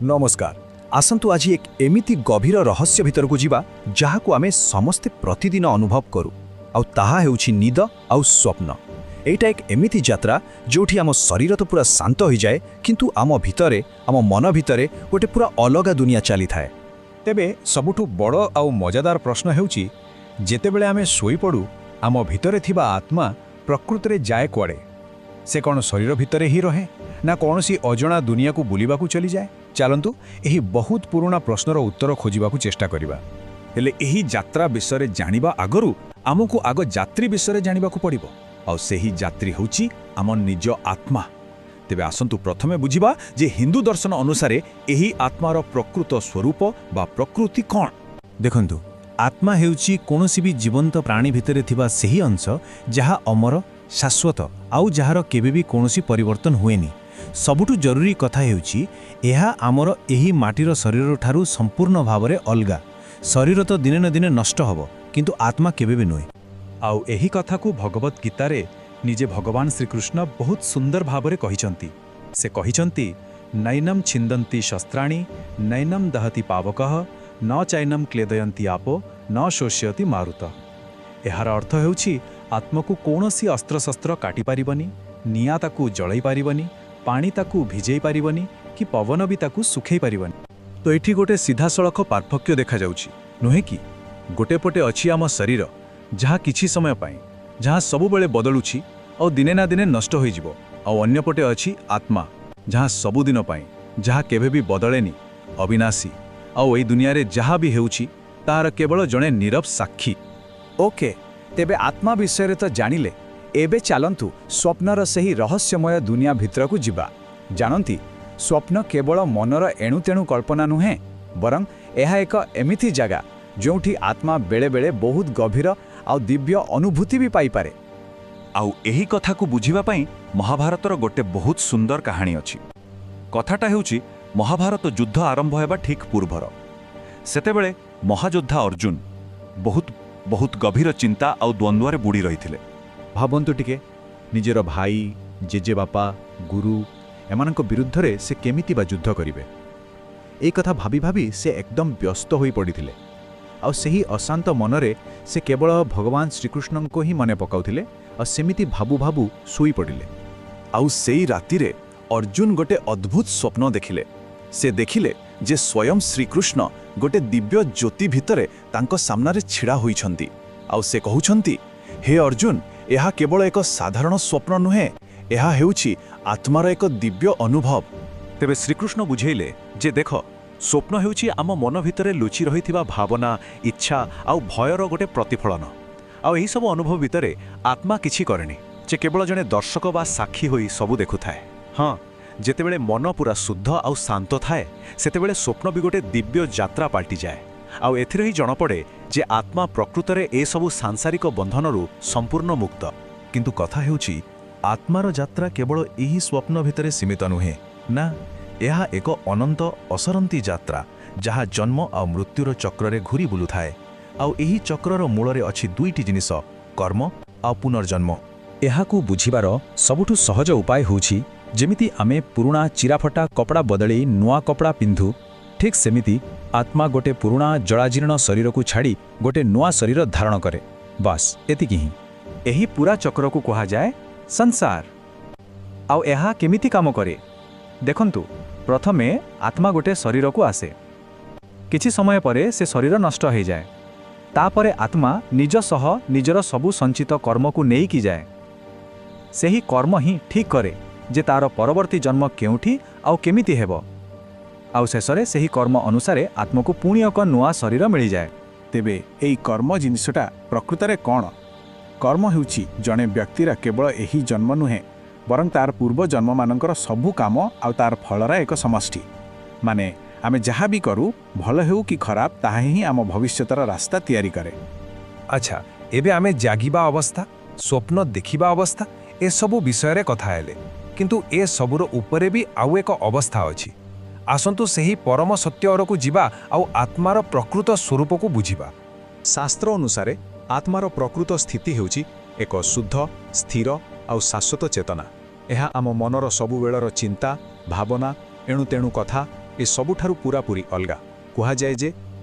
नमस्कार। आसंतु आज एक एमिति गभीर रहस्य भितर को जीवा जहाँ को आमे समस्ते प्रतिदिन अनुभव करू आउ ताहा हेउछि निद आउ स्वप्न। एटा एक एमिति यात्रा जोठी आम शरीर तो पूरा शांत हो जाए किंतु आम भितरे आम मन भितरे गोटे पूरा अलग दुनिया चली थाए। तेबे सबुठु बड़ आउ मजादार प्रश्न हेउछि जेतेबेले आमे सोई पड़ू आम भितरे थिबा आत्मा प्रकृति जाए कुआड़े? से कौन शरीर भितरे ही रहे ना कौनसी अजणा दुनिया को बुलिबाकू चली जाए? चलंतु एही बहुत पुराना प्रश्नर उत्तर खोजिबाकू चेष्टा करिबा। हेले एही यात्रा विषय जानिबा आगरु आमको आग यात्री विषय जानिबाकू पड़िबो आउ सेही यात्री होउछि आम निज आत्मा। तेबे आसंतु प्रथमे बुझिबा जे हिंदू दर्शन अनुसारे एही आत्मार प्रकृत स्वरूप बा प्रकृति कौन। देखंतु आत्मा हेउछि कोनोसी भी जीवंत प्राणी भितरे थिबा सेही अंश जहा अमर शाश्वत आउ जहार केबे भी कोनोसी परिवर्तन हुएनी। सबुठु जरूरी कथा हेउछि एहा आमर एही माटीर शरीर ठारू संपूर्ण भावरे अलगा। शरीर तो दिने न दिने नष्ट हबो किंतु आत्मा केबे भी नुहे। आउ एही कथा को भगवत गीतारे निजे भगवान श्रीकृष्ण बहुत सुंदर भावरे कहिचंती। से कहिचंती नैनम छिंदंती शस्त्राणि नैनम दहति पावकः न चैनम क्लेदयंती आपो न शोष्यति मारुत। एहार अर्थ हेउछि आत्मा को कौनसी अस्त्रशस्त्र काटी पारिबनी, निया ताकू जळई पारिबनी, पानी ताकू भिजेई पारिबनी कि पवन भी ताकू सुखई पारिबनी। तो एठी गोटे सीधासळख पार्थक्य देखा जाउछि नुहे कि गोटे पटे अछि आम शरीर जहाँ किछि समय पाई जहाँ सबु बेले बदलुछि और दिने ना दिने नष्ट होई जिवो, और अन्य पटे अछि आत्मा जहाँ सबुदिन पाई जहाँ केबे भी बदलेनी अविनाशी और एई दुनिया रे जहाँ भी हेउछि तार केवल जणे नीरव साक्षी। ओके, तेबे आत्मा विषय तो जानिले एबे चलंतु स्वप्नर सही रहस्यमय दुनिया भितर को जीवा। जानती स्वप्न केवल मनर एणुतेणु कल्पना नुहे बरं यह एक एमिथि जगह जोठी आत्मा बेले बेले बहुत गभीर आउ दिव्य अनुभूति भी पाई पारे। आउ एही कथा को बुझिबा पई महाभारतर गोटे बहुत सुंदर कहानी अछि। कथाटा हेउछि महाभारत युद्ध आरंभ हेबा ठीक पूर्वर। सेतेबेले महायोद्धा अर्जुन बहुत गभीर चिंता आउ द्वंद्वरे बुड़ी रहिथिले। भाबंतु टिके निजेर भाई जेजे बापा गुरु एमानक विरुद्ध रे से केमिति बा युद्ध करिवे ए कथा भाबी भाबी से एकदम व्यस्त होई पड़िथिले। आ सेही अशांत मनरे से केवल भगवान श्रीकृष्ण को ही मने पकाउथिले और सेमिति भाबू भाबू सोई पड़िले। आउ सेई रातिरे अर्जुन गोटे अद्भुत स्वप्न देखिले। से देखिले जे स्वयं श्रीकृष्ण गोटे दिव्य ज्योति भितरे तांको सामनारे छिड़ा होइछंती। आउ से कहउछंती, हे अर्जुन, यह केवल एक साधारण स्वप्न नुहे, यह हेउछि आत्मार एक दिव्य अनुभव। तेबे श्रीकृष्ण बुझेइले जे देख स्वप्न हेउछि आम मन भितरे लुचि रहिथिबा भावना इच्छा आउ भयर गोटे प्रतिफलन। आउ एही सब अनुभव भितरे आत्मा किछि करेनी, जे केवल जने दर्शक बा साक्षी होई सबु देखुथाए। हाँ, जेतेबेले मन पूरा शुद्ध आउ शांत थाए सेतेबेले स्वप्न भी गोटे दिव्य यात्रा पाल्टी जाए। आउ एथिरे ही जणपड़े जे आत्मा प्रकृतरे ए सबु सांसारिक बंधनरु संपूर्ण मुक्त। किंतु कथा हेउछि आत्मार यात्रा केवल एही स्वप्न भितरे सीमित नुहे ना, यह एक अनंत असरंती यात्रा जहाँ जन्म आ मृत्युर चक्र घूरी बुलू थाए। आउ एही चक्रर मूलरे अछि दुईटी जिनिस, कर्म आ पुनर्जन्म। एहाकू बुझिबार सबुठु सहज उपाय होछि जेमिति आमे पुरुणा चिराफटा कपड़ा बदली नुआ कपड़ा पिंधु, ठीक सेमिति आत्मा गोटे पुरुणा जलाजीर्ण शरीर को छाड़ी गोटे नुआ शरीर धारण करे। बस एतिकी ही एही पूरा चक्र को कहा जाए संसार। आउ एहा केमिति काम करे देखंतु, प्रथमे आत्मा गोटे शरीर को आसे, किछि समय परे से शरीर नष्ट हो जाए। तापरे आत्मा निज सह निजर सबु संचित कर्म को नेई की जाए। सेही कर्म ही ठीक करे जे तार परवर्ती जन्म केउठी आउ केमिति हेबो। आउ शेषरे सेही कर्म अनुसारे आत्मा को पुणी एक नुआ शरीर मिल जाए। तेबे एई कर्म जिनिसटा प्रकृतरे कौन? कर्म हेउछि जणे व्यक्तिर केवल एही जन्म नुहे बरं तार पूर्व जन्म मानकर सबु काम आउ तार फलरा एक समष्टि। माने आमे जहाँ भी करू भल हेउ कि खराब ताहा ही आम भविष्यतर रास्ता तैयारी करे। अच्छा, एबे आमे जागिबा अवस्था, स्वप्न देखिबा अवस्था ए सबु विषय रे कथा हेले, किंतु ए सबुर उपरे भी आउ एक अवस्था अछि। आसंतु सेही परम सत्य अरकु जीवा आउ आत्मार प्रकृत स्वरूप को बुझिबा। शास्त्र अनुसारे आत्मार प्रकृत स्थिति हेउछि एक शुद्ध स्थिर आउ शाश्वत चेतना। यह आम मनर सबुबेलर चिंता भावना एणु तेणु कथा ଏ ସବୁଠାରୁ ପୂରାପୂରି ଅଲଗା। କୁହାଯାଏ ଯେ